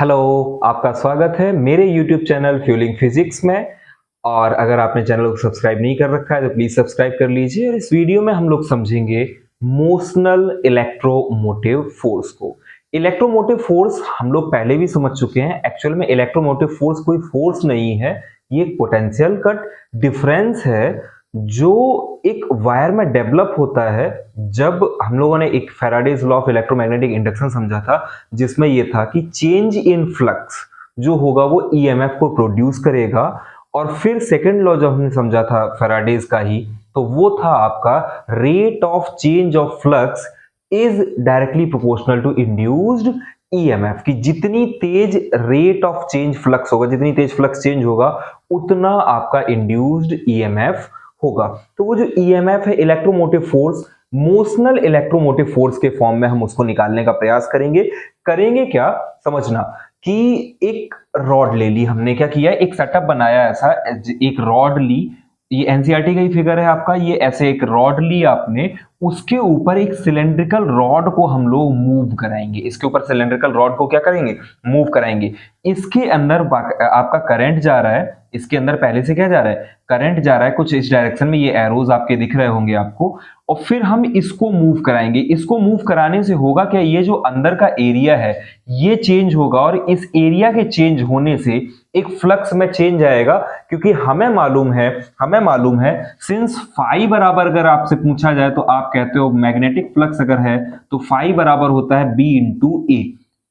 Hello, आपका स्वागत है मेरे YouTube चैनल फ्यूलिंग फिजिक्स में। और अगर आपने चैनल को सब्सक्राइब नहीं कर रखा है तो प्लीज सब्सक्राइब कर लीजिए। और इस वीडियो में हम लोग समझेंगे मोशनल इलेक्ट्रोमोटिव फोर्स को। इलेक्ट्रोमोटिव फोर्स हम लोग पहले भी समझ चुके हैं। एक्चुअल में इलेक्ट्रोमोटिव फोर्स कोई फोर्स नहीं है, ये एक पोटेंशियल कट डिफरेंस है जो एक वायर में डेवलप होता है। जब हम लोगों ने एक Faraday's law of electromagnetic induction समझा था, जिसमें यह था कि चेंज इन फ्लक्स जो होगा वो ईएमएफ को प्रोड्यूस करेगा। और फिर सेकंड लॉ जब हमने समझा था फैराडेज का ही, तो वो था आपका rate of change of flux is directly proportional to induced EMF. की जितनी तेज रेट ऑफ चेंज फ्लक्स होगा, जितनी तेज फ्लक्स चेंज होगा, उतना आपका इंड्यूस्ड ईएमएफ होगा। तो वो जो ईएमएफ है, electromotive force, motional electromotive force के फॉर्म में हम उसको निकालने का प्रयास करेंगे। करेंगे क्या, समझना कि एक रॉड ले ली हमने, क्या किया, एक सेटअप बनाया ऐसा, एक रॉड ली, ये एनसीईआरटी का ही फिगर है आपका। ये ऐसे एक रॉड ली आपने, उसके ऊपर एक सिलेंड्रिकल रॉड को हम लोग मूव कराएंगे। इसके ऊपर सिलेंड्रिकल रॉड को क्या करेंगे, मूव कराएंगे। इसके अंदर आपका करंट जा रहा है, इसके अंदर पहले से क्या जा रहा है, करंट जा रहा है कुछ इस डायरेक्शन में, ये एरोज आपके दिख रहे होंगे आपको। और फिर हम इसको मूव कराएंगे। इसको मूव कराने से होगा क्या, ये जो अंदर का एरिया है ये चेंज होगा, और इस एरिया के चेंज होने से एक फ्लक्स में चेंज आएगा। क्योंकि हमें मालूम है सिंस फाई बराबर अगर आपसे पूछा जाए तो आप कहते हो मैग्नेटिक फ्लक्स अगर है तो फाई बराबर होता है बी इंटू ए।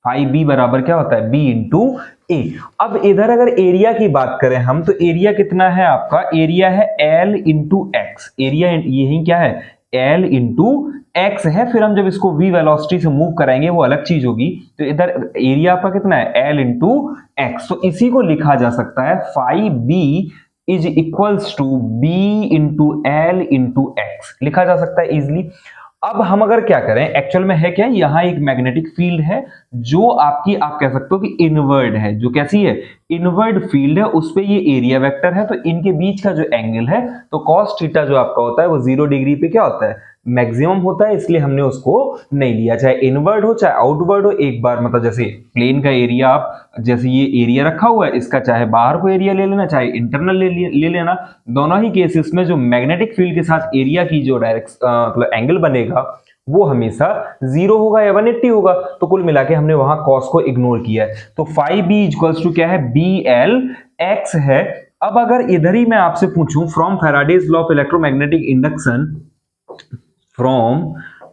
फाई बी बराबर क्या होता है, बी इंटू ए। अब इधर अगर एरिया की बात करें हम, तो एरिया कितना है आपका, एरिया है एल इंटू एक्स। एरिया यही क्या है, एल इंटू एक्स है। फिर हम जब इसको v वेलोसिटी से मूव कराएंगे वो अलग चीज होगी। तो इधर एरिया आपका कितना है, एल इंटू एक्स। तो इसी को लिखा जा सकता है phi B is equals to B into L into X, लिखा जा सकता है इजिली। अब हम अगर क्या करें, एक्चुअल में है क्या, यहां एक मैग्नेटिक फील्ड है जो आपकी, आप कह सकते हो कि इनवर्ड है। जो कैसी है, इनवर्ड फील्ड है, उस पे ये एरिया वेक्टर है। तो इनके बीच का जो एंगल है, तो कॉस थीटा जो आपका होता है वो 0 डिग्री पे क्या होता है, मैक्सिमम होता है। इसलिए हमने उसको नहीं लिया, चाहे इनवर्ड हो चाहे आउटवर्ड हो। एक बार मतलब जैसे प्लेन का एरिया, आप जैसे ये एरिया रखा हुआ है, इसका चाहे बाहर को एरिया ले लेना, चाहे इंटरनल ले लेना, दोनों ही केसेस में जो मैग्नेटिक फील्ड के साथ एरिया की जो डायरेक्ट मतलब एंगल बनेगा वो हमेशा 0 होगा या 180 होगा। तो कुल मिला के हमने वहां कॉस को इग्नोर किया है। तो फाई बी इक्वल्स टू क्या है, बी एल एक्स है। अब अगर इधर ही मैं आपसे पूछूं from Faraday's law of electromagnetic induction, from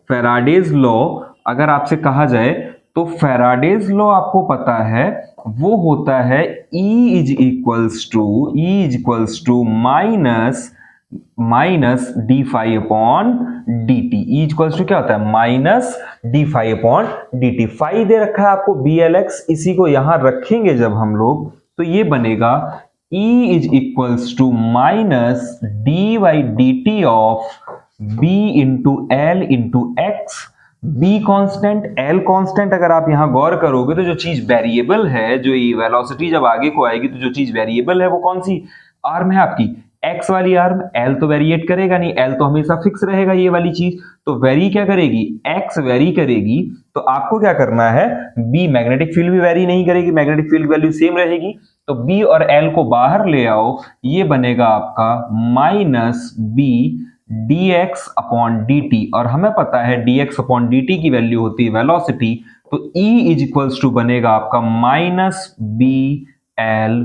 Faraday's law अगर आपसे कहा जाए, तो फैराडेज लॉ आपको पता है वो होता है E is equals to minus D phi upon D T. E equals to क्या होता है, minus D phi upon D T. Phi दे रखा है आपको बी एल एक्स, इसी को यहां रखेंगे जब हम लोग, तो ये बनेगा E is equals to minus D Y D T of b into L into X. B constant, L constant. अगर आप यहां गौर करोगे तो जो चीज वेरिएबल है, जो ये वेलोसिटी जब आगे को आएगी तो जो चीज वेरिएबल है वो कौन सी आर्म है आपकी, एक्स वाली आर्म। एल तो वेरिएट करेगा नहीं, एल तो हमेशा फिक्स रहेगा ये वाली चीज। तो वेरी क्या करेगी, एक्स वेरी करेगी। तो आपको क्या करना है, बी, मैग्नेटिक फील्ड भी वेरी नहीं करेगी, मैग्नेटिक फील्ड वैल्यू सेम रहेगी। तो बी और एल को बाहर ले आओ, ये बनेगा आपका minus B dx upon dt। और हमें पता है dx अपॉन dt की वैल्यू होती है वेलोसिटी। तो E इज इक्वल्स टू बनेगा आपका माइनस बी एल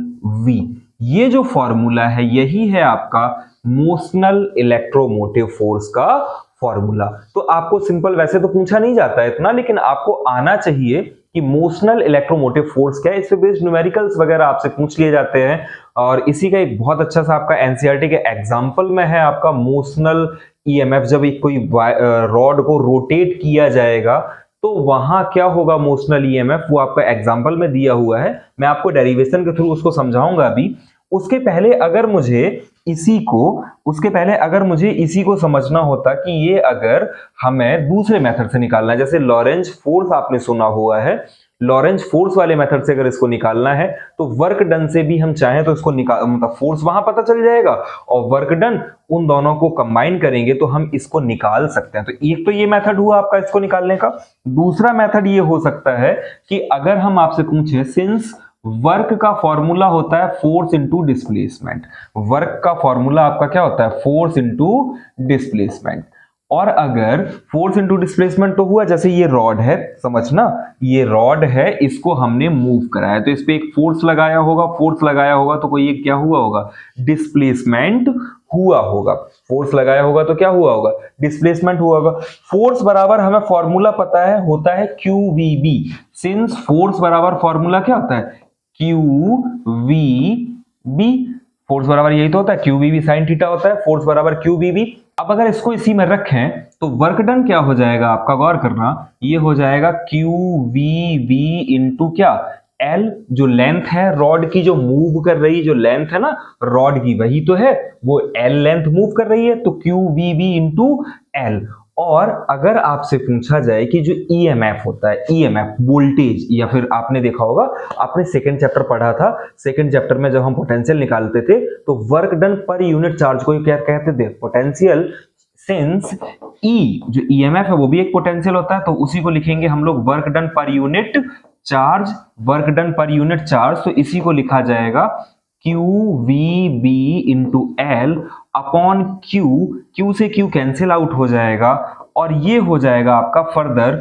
वी। ये जो फॉर्मूला है यही है आपका मोशनल इलेक्ट्रोमोटिव फोर्स का फॉर्मूला। तो आपको सिंपल वैसे तो पूछा नहीं जाता है इतना, लेकिन आपको आना चाहिए कि मोशनल इलेक्ट्रोमोटिव फोर्स क्या है। इस पे बेस्ड न्यूमेरिकल्स वगैरह आपसे पूछ लिए जाते हैं। और इसी का एक बहुत अच्छा सा आपका एनसीईआरटी के एग्जांपल में है आपका मोशनल ईएमएफ। जब एक कोई रॉड को रोटेट किया जाएगा तो वहां क्या होगा मोशनल ईएमएफ, वो आपका एग्जांपल में दिया हुआ है। मैं आपको डेरिवेशन के थ्रू उसको समझाऊंगा अभी। उसके पहले अगर मुझे इसी को समझना होता कि ये अगर हमें दूसरे मेथड से निकालना है, जैसे लॉरेंज फोर्स आपने सुना हुआ है। लॉरेंज फोर्स वाले मेथड से अगर इसको निकालना है तो वर्क डन से भी हम चाहें तो इसको निकाल मतलब फोर्स वहां पता चल जाएगा और वर्क डन, उन दोनों को कंबाइन करेंगे तो हम इसको निकाल सकते हैं। तो एक तो ये मेथड हुआ आपका इसको निकालने का। दूसरा मेथड ये हो सकता है कि अगर हम आपसे पूछें, सिंस वर्क का फॉर्मूला होता है फोर्स इंटू डिस्प्लेसमेंट, वर्क का फॉर्मूला आपका क्या होता है, फोर्स इंटू डिस्प्लेसमेंट, और अगर फोर्स इंटू डिस्प्लेसमेंट तो हुआ, जैसे ये रॉड है, समझना ये रॉड है, इसको हमने मूव कराया तो इस पे एक फोर्स लगाया होगा, फोर्स लगाया होगा तो कोई एक क्या हुआ होगा, डिस्प्लेसमेंट हुआ होगा। फोर्स लगाया होगा तो क्या हुआ होगा, डिस्प्लेसमेंट हुआ होगा। फोर्स बराबर हमें फॉर्मूला पता है, होता है QVB। सिंस फोर्स बराबर फॉर्मूला क्या होता है, QVB, फोर्स बराबर यही तो होता है, QVB sin थीटा होता है, फोर्स बराबर QVB। अब अगर इसको इसी में रखें तो वर्क डन क्या हो जाएगा आपका, गौर करना, ये हो जाएगा QVB इंटू क्या, L, जो लेंथ है रॉड की जो मूव कर रही, जो लेंथ है ना रॉड की वही तो है, वो L लेंथ मूव कर रही है तो QVB इंटू L। और अगर आपसे पूछा जाए कि जो EMF होता है, EMF वोल्टेज, या फिर आपने देखा होगा, आपने सेकंड चैप्टर पढ़ा था, सेकंड चैप्टर में जब हम पोटेंशियल निकालते थे तो work done per unit charge को क्या कहते थे, पोटेंशियल। सिंस E जो EMF है वो भी एक पोटेंशियल होता है तो उसी को लिखेंगे हम लोग work done per unit charge, work done per unit charge, तो इसी को लिखा जाएगा QVB into L upon Q, Q से Q कैंसिल आउट हो जाएगा और ये हो जाएगा आपका फर्दर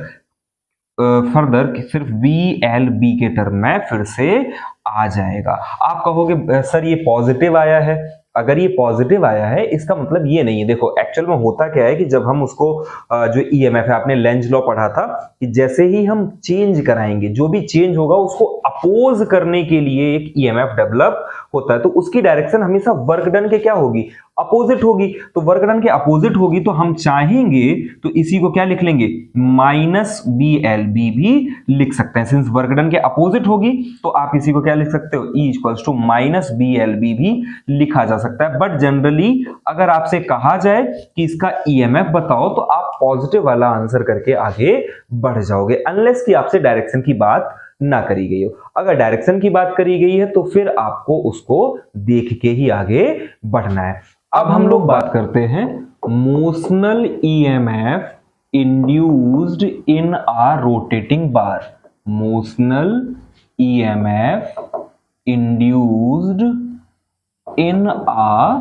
सिर्फ VLB के टर्म में फिर से आ जाएगा। आप कहोगे सर ये पॉजिटिव आया है, अगर ये पॉजिटिव आया है इसका मतलब ये नहीं है, देखो एक्चुअल में होता क्या है कि जब हम उसको जो EMF है, आपने लेंज लॉ पढ़ा था कि जैसे ही हम चेंज कराएंगे, जो भी चेंज होगा उसको अपोज करने के लिए एक EMF डेवलप होता है, तो उसकी डायरेक्शन हमेशा वर्क डन के क्या होगी, अपोजिट होगी। तो वर्क डन के अपोजिट होगी तो हम चाहेंगे तो इसी को क्या लिख लेंगे, माइनस BLB भी लिख सकते हैं। सिंस वर्क डन के अपोजिट होगी तो आप इसी को क्या लिख सकते हो, E equals to minus BLB भी लिखा जा सकता है। बट जनरली अगर आपसे कहा जाए कि इसका EMF बताओ तो आप पॉजिटिव वाला आंसर करके आगे बढ़ जाओगे, अनलेस कि आपसे डायरेक्शन की बात ना करी गई हो। अगर डायरेक्शन की बात करी गई है तो फिर आपको उसको देख के ही आगे बढ़ना है। अब हम लोग बात करते हैं motional EMF induced in a rotating bar, motional EMF induced in a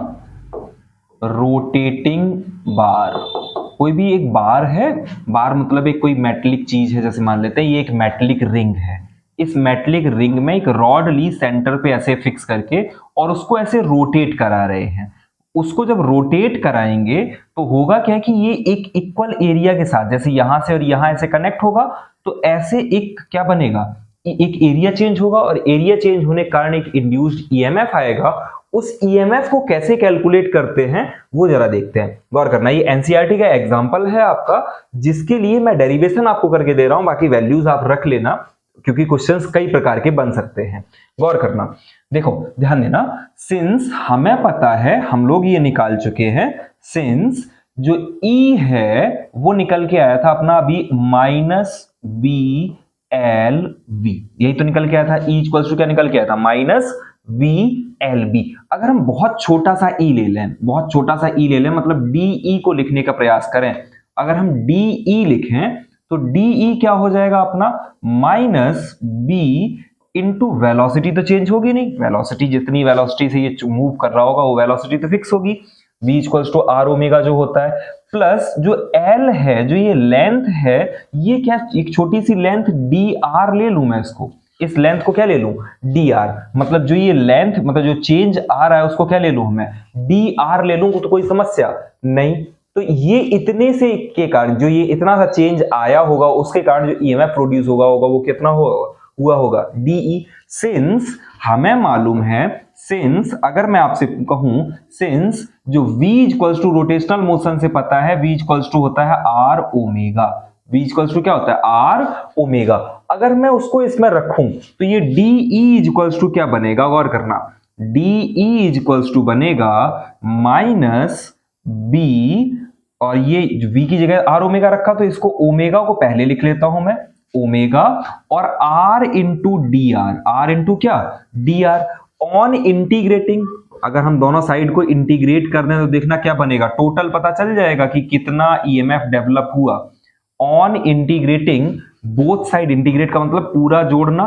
rotating bar. कोई भी एक बार है, बार मतलब एक कोई मेटेलिक चीज है, जैसे मान लेते हैं ये एक मेटेलिक रिंग है, इस मेटेलिक रिंग में एक रॉड ली सेंटर पे ऐसे फिक्स करके और उसको ऐसे रोटेट करा रहे हैं। उसको जब रोटेट कराएंगे तो होगा क्या कि ये एक इक्वल एरिया के साथ, जैसे यहां से और यहां ऐसे कनेक्ट होगा तो ऐसे एक क्या बनेगा, एक एरिया चेंज होगा और एरिया चेंज होने के कारण एक इंड्यूस्ड EMF आएगा। उस EMF को कैसे कैलकुलेट करते हैं वो जरा देखते हैं, गौर करना। ये NCERT का एग्जांपल है आपका, जिसके लिए मैं डेरिवेशन आपको करके दे रहा हूं, बाकी वैल्यूज आप रख लेना क्योंकि क्वेश्चंस कई प्रकार के बन सकते हैं। गौर करना, देखो ध्यान देना, सिंस हमें पता है, हम लोग ये निकाल चुके हैं, सिंस जो E है वो निकल के आया था अपना अभी माइनस BLB, यही तो निकल के आया था। E इक्वल्स टू क्या निकल के आया था, माइनस BLB। अगर हम बहुत छोटा सा E ले लें, बहुत छोटा सा E ले लें, मतलब DE को लिखने का प्रयास करें, अगर हम DE लिखें तो DE क्या हो जाएगा अपना, माइनस B इंटू वेलोसिटी तो चेंज होगी नहीं, वेलोसिटी जितनी वेलोसिटी से ये मूव कर रहा होगा वो वेलोसिटी तो फिक्स होगी, V equals to R omega जो होता है, प्लस जो L है, जो ये लेंथ है, ये क्या एक छोटी सी लेंथ DR ले लूं मैं, इसको, इस लेंथ को क्या ले लूं, DR, मतलब जो ये लेंथ, मतलब जो चेंज आ रहा है उसको क्या ले लूं मैं, DR ले लूं, तो कोई समस्या नहीं। तो ये इतने से के कारण, जो ये इतना सा चेंज आया होगा उसके कारण जो EMF प्रोड्यूस होगा वो कितना हुआ होगा, DE। सिंस हमें मालूम है, सिंस अगर मैं आपसे कहूं, सिंस जो V equals to rotational motion से पता है, V इक्वल्स टू होता है R omega, V equals to क्या होता है, R ओमेगा। अगर मैं उसको इसमें रखूं तो ये DE इक्वल्स टू क्या बनेगा, गौर करना, DE इक्वल्स टू बनेगा माइनस B, और ये V की जगह R ओमेगा रखा तो इसको ओमेगा को पहले लिख लेता हूं मैं, ओमेगा और r into D are into क्या डी आर ऑन इंटीग्रेटिंग। अगर हम दोनों साइड को इंटीग्रेट कर दें तो देखना क्या बनेगा, टोटल पता चल जाएगा कि कितना ईएमएफ डेवलप हुआ। On integrating both side, integrate का मतलब पूरा जोड़ना,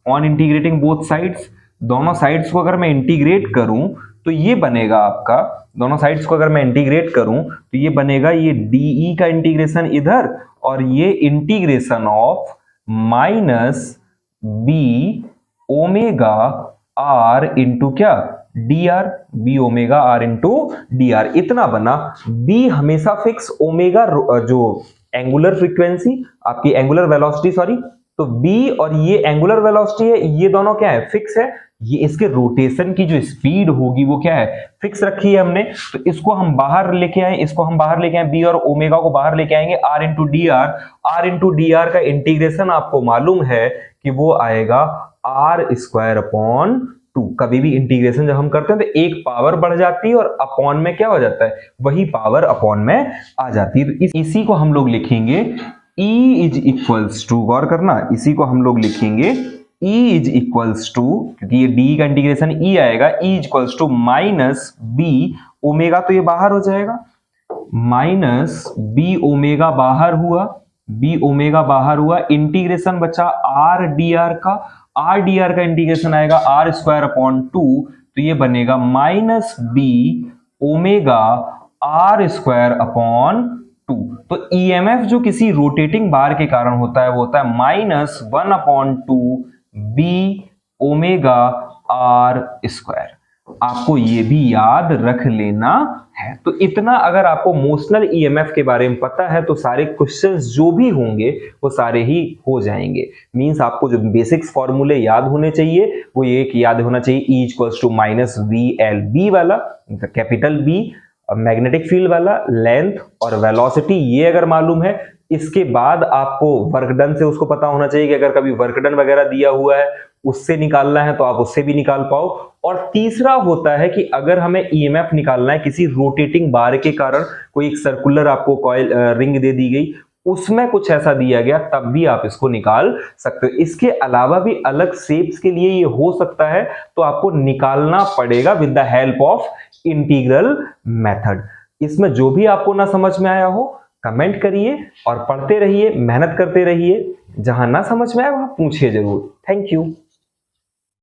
ऑन इंटीग्रेटिंग बोथ साइड्स, दोनों साइड्स को अगर मैं इंटीग्रेट करूं तो ये बनेगा आपका, दोनों साइड्स को अगर मैं इंटीग्रेट करूं तो ये बनेगा, ये डीई का इंटीग्रेशन इधर और ये integration of minus B omega R into क्या D R, B omega R into D R इतना बना। बी हमेशा फिक्स, ओमेगा जो एंगुलर फ्रीक्वेंसी आपकी एंगुलर वेलोसिटी सॉरी, तो बी और ये एंगुलर वेलोसिटी है, ये दोनों क्या है फिक्स है। ये इसके रोटेशन की जो स्पीड होगी वो क्या है फिक्स रखी है हमने, तो इसको हम बाहर लेके आए, इसको हम बाहर लेके आए, बी और ओमेगा को बाहर लेके आएंगे, R into D R. R into D R का इंटीग्रेशन आपको मालूम है कि वो आएगा आर स्क्वायर अपॉन 2। कभी भी इंटीग्रेशन जब हम करते हैं तो एक पावर बढ़ जाती है और अपॉन में क्या हो जाता है, वही पावर अपॉन में आ जाती है। तो इसी को हम लोग लिखेंगे E इज इक्वल्स टू, गौर करना, इसी को हम लोग लिखेंगे E इज इक्वल्स टू, क्योंकि ये D का इंटीग्रेशन E आएगा, E is equals to minus B omega, तो ये बाहर हो जाएगा, माइनस बी ओमेगा बाहर हुआ, बी ओमेगा बाहर हुआ, इंटीग्रेशन बचा आर डी आर का, आर डी आर का इंटीग्रेशन आएगा आर स्क्वायर अपॉन 2, तो ये बनेगा minus B omega R square upon 2। तो ईएमएफ जो किसी रोटेटिंग बार के कारण होता है वो होता है minus 1 upon 2 B omega R square. आपको ये भी याद रख लेना है। तो इतना अगर आपको मोशनल ईएमएफ के बारे में पता है तो सारे क्वेश्चंस जो भी होंगे वो सारे ही हो जाएंगे। मींस आपको जो बेसिक्स फॉर्मूले याद होने चाहिए वो ये कि याद होना चाहिए E equals to minus V L B वाला, कैपिटल बी, मैग्नेटिक फील्ड वाला, लेंथ और वेलोसिटी ये अगर मालूम है। इसके बाद आपको वर्क डन से उसको पता होना चाहिए कि अगर कभी वर्क डन वगैरह दिया हुआ है उससे निकालना है तो आप उससे भी निकाल पाओ। और तीसरा होता है कि अगर हमें ईएमएफ निकालना है किसी रोटेटिंग बार के कारण, कोई एक सर्कुलर आपको कॉइल रिंग दे दी गई, उसमें कुछ ऐसा दिया गया, तब भी आप इसको निकाल सकते हो। इसके अलावा भी अलग शेप्स के लिए ये हो सकता है तो आपको निकालना पड़ेगा with the help of integral method. इसमें जो भी आपको ना समझ में आया हो कमेंट करिए और पढ़ते रहिए, मेहनत करते रहिए। जहां ना समझ में आए वहां पूछिए जरूर। Thank you.